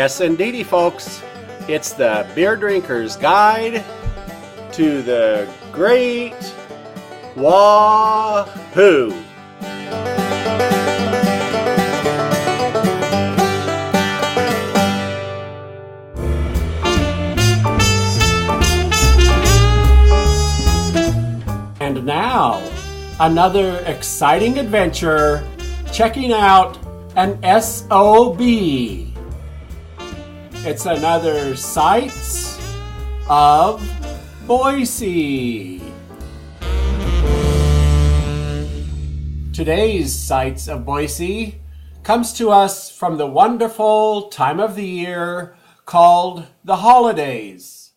Yes, indeedy, folks. It's the Beer Drinker's Guide to the Great Wahoo! And now, another exciting adventure checking out an SOB. It's another Sights of Boise. Today's Sights of Boise comes to us from the wonderful time of the year called the holidays.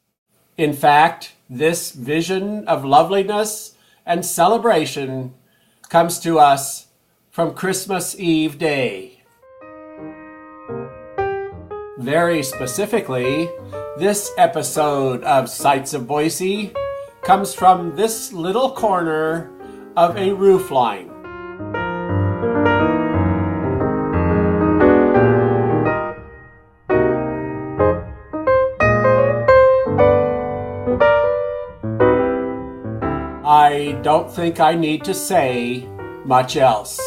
In fact, this vision of loveliness and celebration comes to us from Christmas Eve Day. Very specifically, this episode of Sights of Boise comes from this little corner of a roofline. I don't think I need to say much else.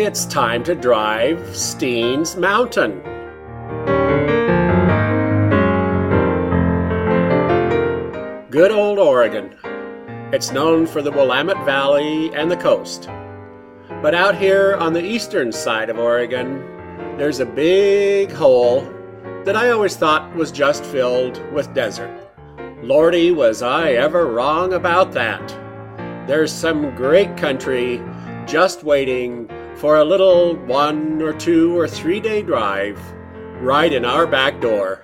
It's time to drive Steens Mountain. Good old Oregon. It's known for the Willamette Valley and the coast. But out here on the eastern side of Oregon, there's a big hole that I always thought was just filled with desert. Lordy, was I ever wrong about that. There's some great country just waiting for a little 1 or 2 or 3 day drive right in our back door.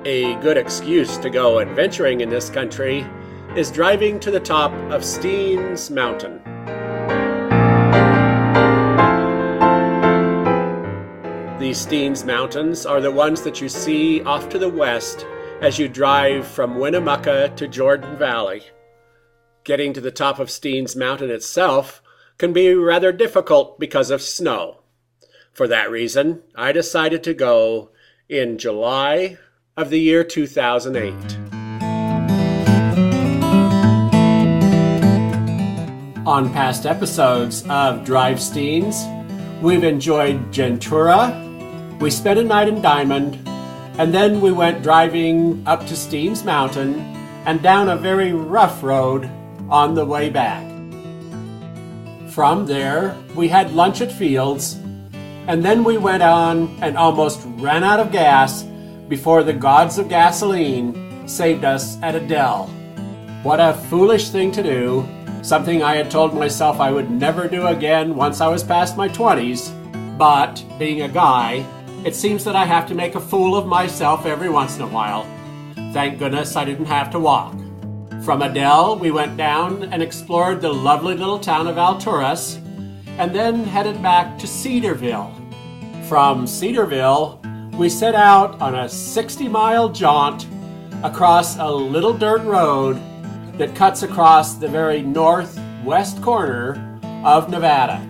A good excuse to go adventuring in this country is driving to the top of Steens Mountain. These Steens Mountains are the ones that you see off to the west as you drive from Winnemucca to Jordan Valley. Getting to the top of Steens Mountain itself can be rather difficult because of snow. For that reason, I decided to go in July of the year 2008. On past episodes of Drive Steens, we've enjoyed Gentura, we spent a night in Diamond, and then we went driving up to Steens Mountain and down a very rough road on the way back. From there, we had lunch at Fields, and then we went on and almost ran out of gas before the gods of gasoline saved us at Adele. What a foolish thing to do, something I had told myself I would never do again once I was past my 20s, but being a guy, it seems that I have to make a fool of myself every once in a while. Thank goodness I didn't have to walk. From Adele, we went down and explored the lovely little town of Alturas, and then headed back to Cedarville. From Cedarville, we set out on a 60-mile jaunt across a little dirt road that cuts across the very northwest corner of Nevada.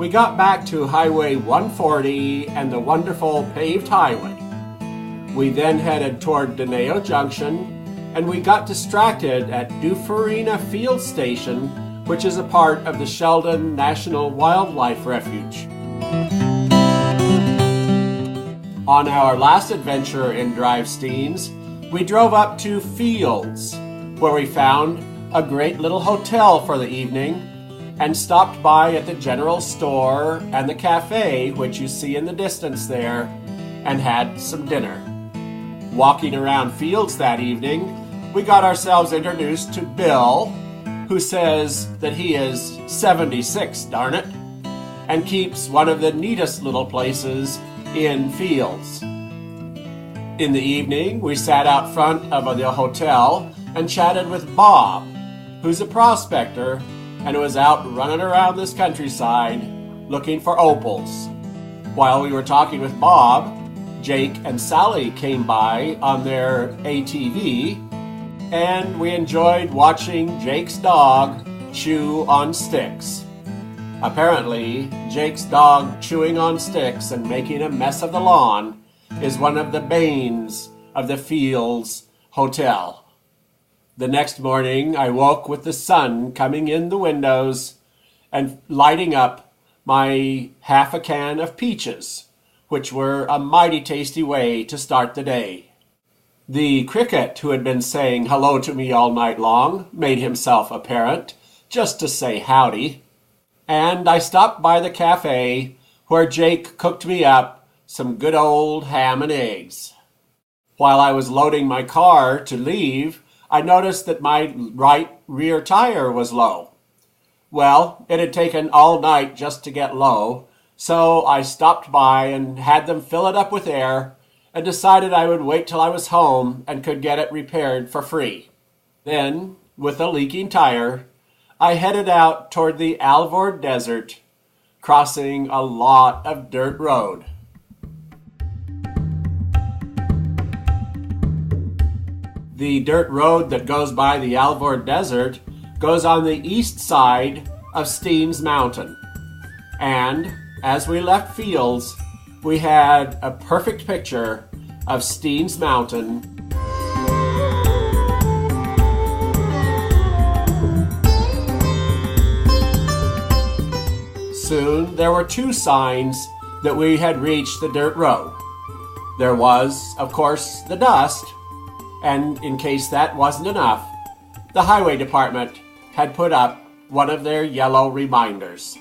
We got back to Highway 140 and the wonderful paved highway. We then headed toward Doneo Junction, and we got distracted at Dufarina Field Station, which is a part of the Sheldon National Wildlife Refuge. On our last adventure in Drive Steens, we drove up to Fields, where we found a great little hotel for the evening and stopped by at the general store and the cafe, which you see in the distance there, and had some dinner. Walking around Fields that evening, we got ourselves introduced to Bill, who says that he is 76, darn it, and keeps one of the neatest little places in Fields. In the evening, we sat out front of the hotel and chatted with Bob, who's a prospector and was out running around this countryside looking for opals. While we were talking with Bob, Jake and Sally came by on their ATV, and we enjoyed watching Jake's dog chew on sticks. Apparently, Jake's dog chewing on sticks and making a mess of the lawn is one of the banes of the Fields Hotel. The next morning, I woke with the sun coming in the windows and lighting up my half a can of peaches, which were a mighty tasty way to start the day. The cricket, who had been saying hello to me all night long, made himself apparent, just to say howdy, and I stopped by the cafe where Jake cooked me up some good old ham and eggs. While I was loading my car to leave, I noticed that my right rear tire was low. Well, it had taken all night just to get low, so I stopped by and had them fill it up with air and decided I would wait till I was home and could get it repaired for free. Then, with a leaking tire, I headed out toward the Alvord Desert, crossing a lot of dirt road. The dirt road that goes by the Alvord Desert goes on the east side of Steens Mountain. And as we left Fields, we had a perfect picture of Steens Mountain. Soon there were two signs that we had reached the dirt road. There was, of course, the dust, and in case that wasn't enough, the highway department had put up one of their yellow reminders.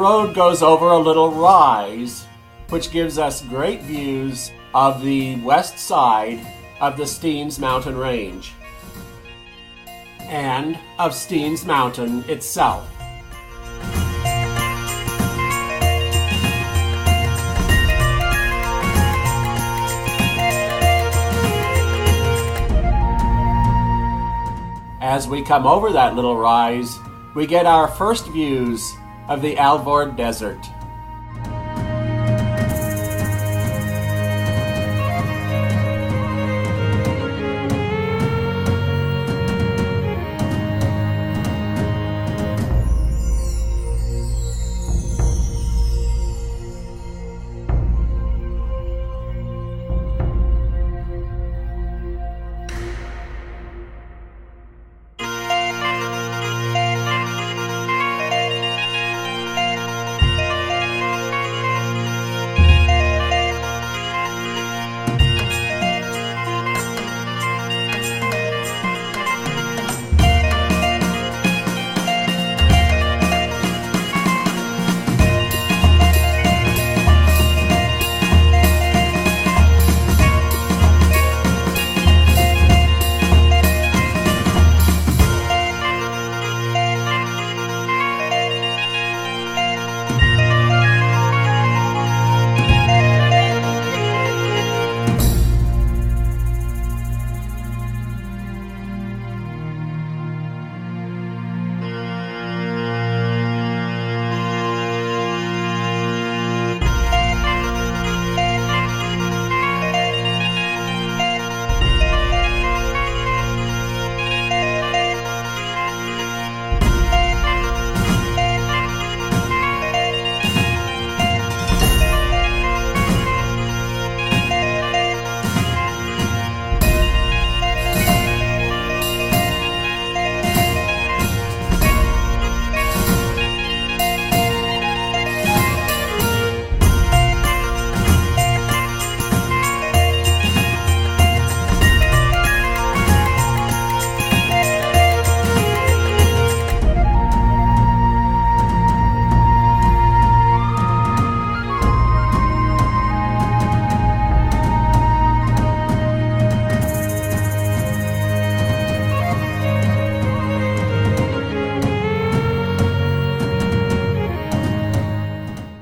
road goes over a little rise, which gives us great views of the west side of the Steens mountain range and of Steens Mountain itself. As we come over that little rise, we get our first views of the Alvord Desert.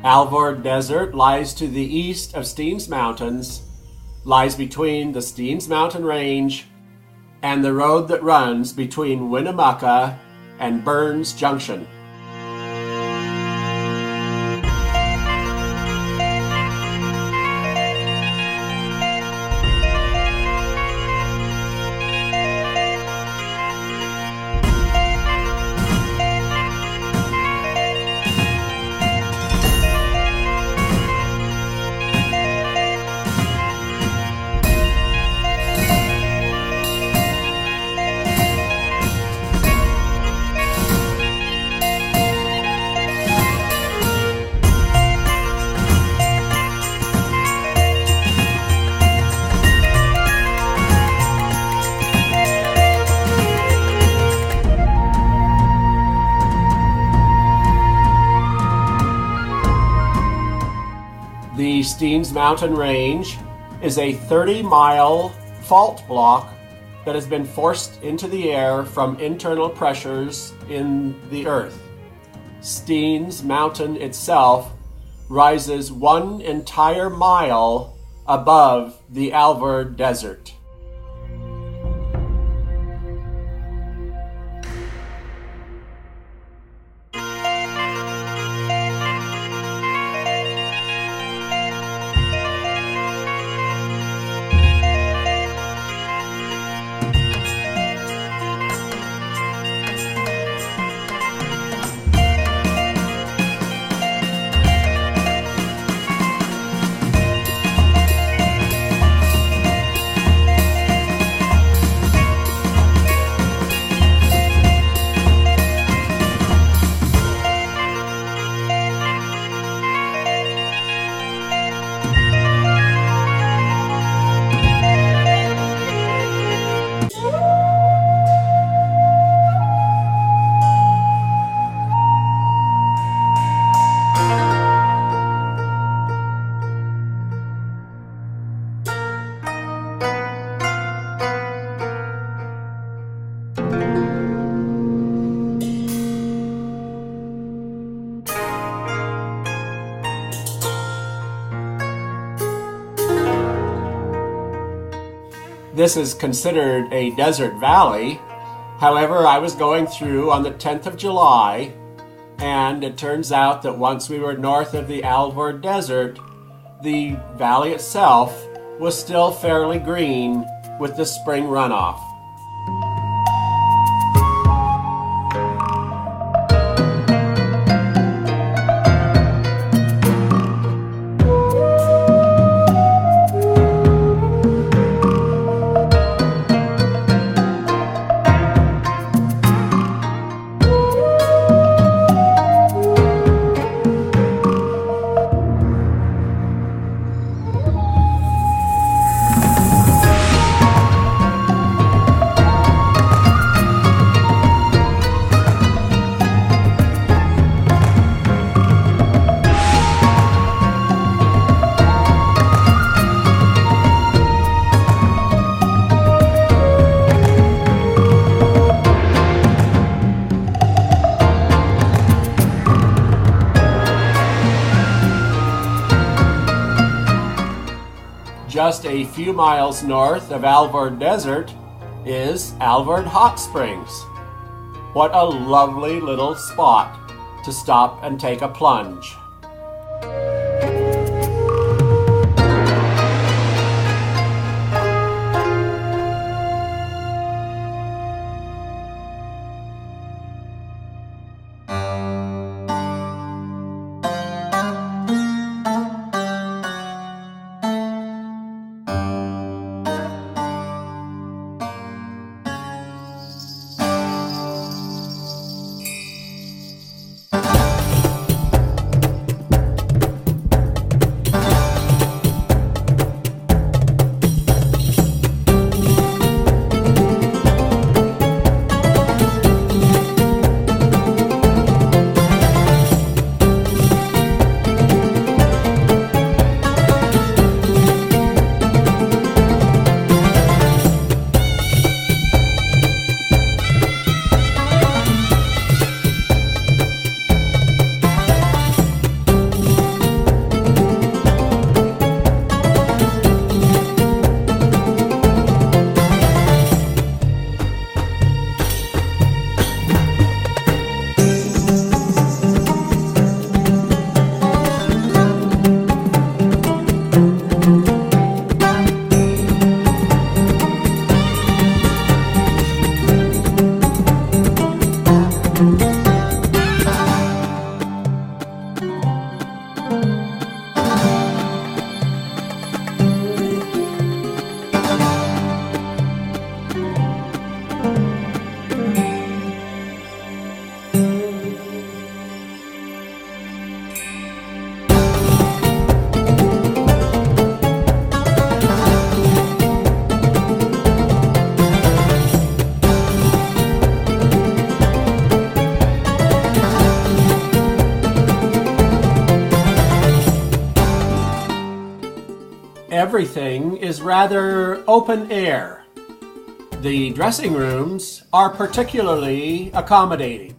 Alvord Desert lies to the east of Steens Mountains, lies between the Steens Mountain Range and the road that runs between Winnemucca and Burns Junction. The Steens Mountain Range is a 30-mile fault block that has been forced into the air from internal pressures in the earth. Steens Mountain itself rises 1 entire mile above the Alvord Desert. This is considered a desert valley. However, I was going through on the 10th of July, and it turns out that once we were north of the Alvord Desert, the valley itself was still fairly green with the spring runoff. Just a few miles north of Alvord Desert is Alvord Hot Springs. What a lovely little spot to stop and take a plunge. Everything is rather open air. The dressing rooms are particularly accommodating.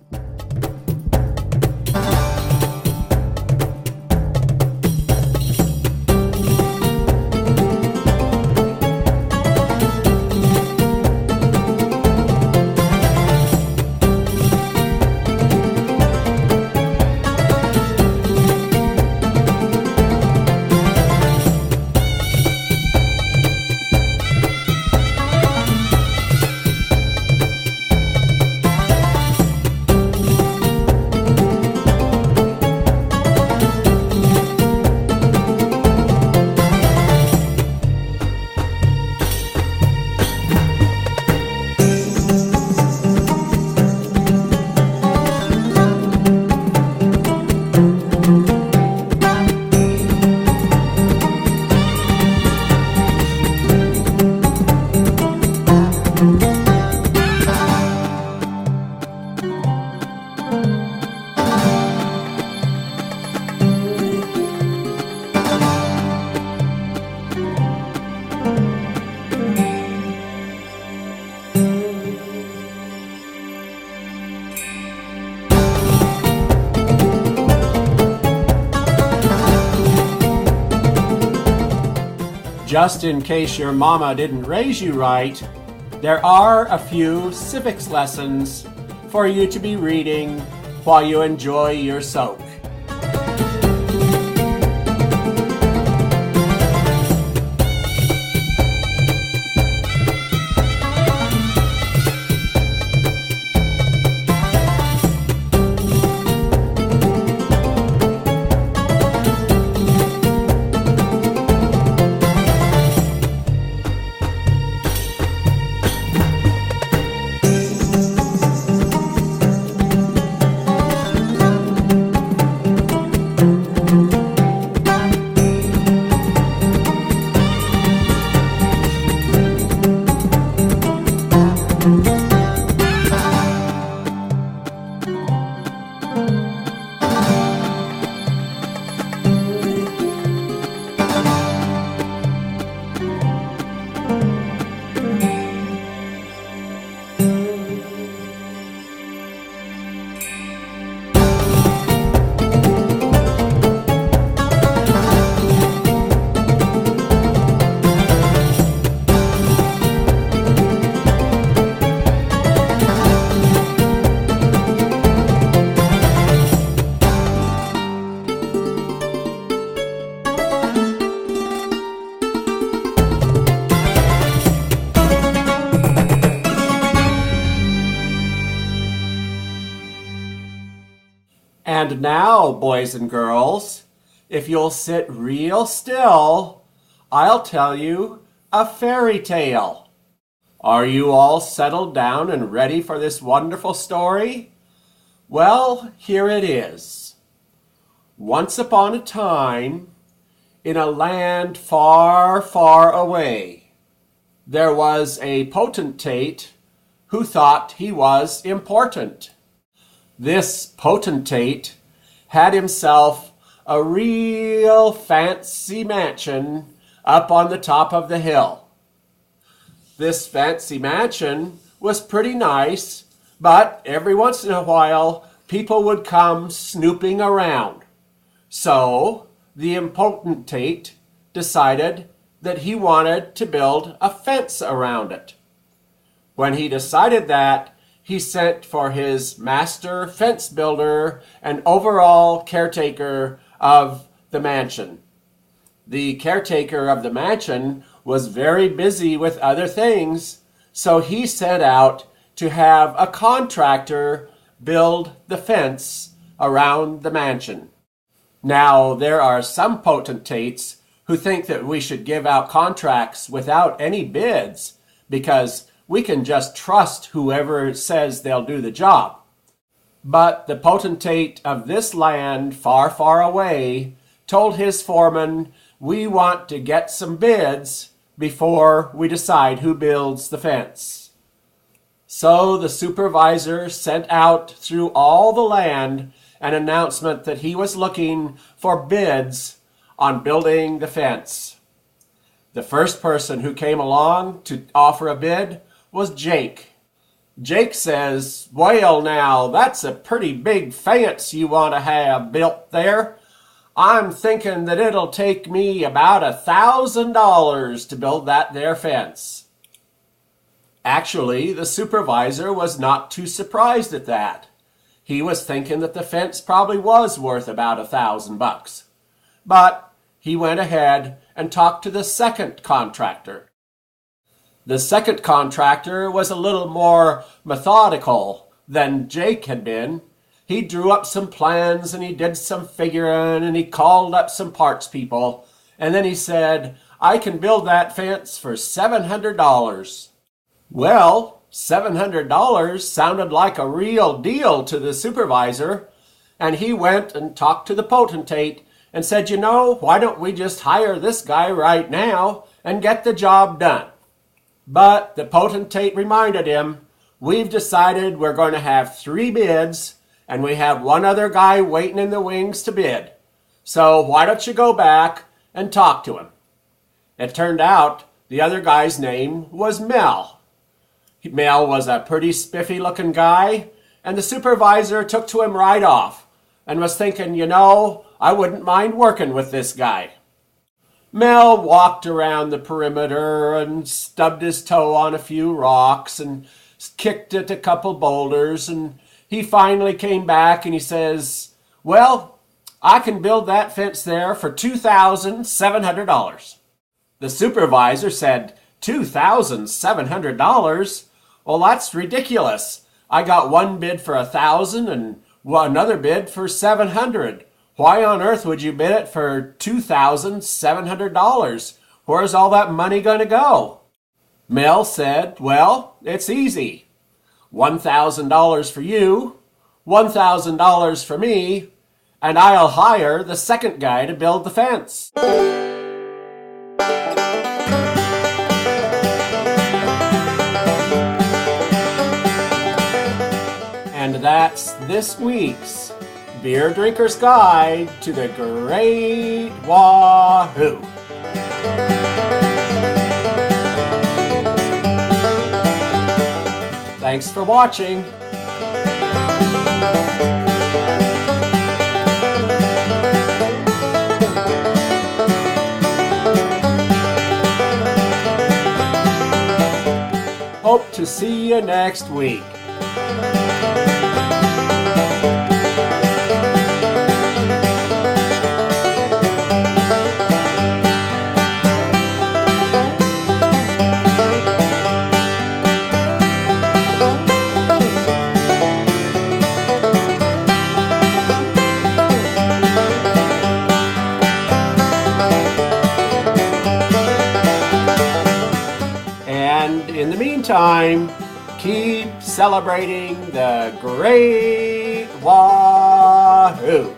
Just in case your mama didn't raise you right, there are a few civics lessons for you to be reading while you enjoy your soak. And now, boys and girls, if you'll sit real still, I'll tell you a fairy tale. Are you all settled down and ready for this wonderful story? Well, here it is. Once upon a time, in a land far, far away, there was a potentate who thought he was important. This potentate had himself a real fancy mansion up on the top of the hill. This fancy mansion was pretty nice, but every once in a while people would come snooping around. So the potentate decided that he wanted to build a fence around it. When he decided that, he sent for his master fence builder and overall caretaker of the mansion. The caretaker of the mansion was very busy with other things, so he set out to have a contractor build the fence around the mansion. Now, there are some potentates who think that we should give out contracts without any bids because we can just trust whoever says they'll do the job. But the potentate of this land far, far away told his foreman, we want to get some bids before we decide who builds the fence. So the supervisor sent out through all the land an announcement that he was looking for bids on building the fence. The first person who came along to offer a bid was Jake. Jake says, well now, that's a pretty big fence you want to have built there. I'm thinking that it'll take me about $1,000 to build that there fence. Actually, the supervisor was not too surprised at that. He was thinking that the fence probably was worth about $1,000. But he went ahead and talked to the second contractor. The second contractor was a little more methodical than Jake had been. He drew up some plans and he did some figuring and he called up some parts people. And then he said, I can build that fence for $700. Well, $700 sounded like a real deal to the supervisor. And he went and talked to the potentate and said, you know, why don't we just hire this guy right now and get the job done? But the potentate reminded him, we've decided we're going to have 3 bids, and we have one other guy waiting in the wings to bid. So why don't you go back and talk to him? It turned out the other guy's name was Mel. Mel was a pretty spiffy-looking guy, and the supervisor took to him right off and was thinking, you know, I wouldn't mind working with this guy. Mel walked around the perimeter and stubbed his toe on a few rocks and kicked at a couple boulders, and he finally came back and he says, "Well, I can build that fence there for $2,700. The supervisor said, $2,700? Well, that's ridiculous. I got one bid for $1,000 and another bid for $700. Why on earth would you bid it for $2,700? Where's all that money going to go?" Mel said, "Well, it's easy. $1,000 for you, $1,000 for me, and I'll hire the second guy to build the fence." And that's this week's Beer Drinker's Guide to the Great Wahoo. Thanks for watching. Hope to see you next week. In the meantime, keep celebrating the Great Wahoo!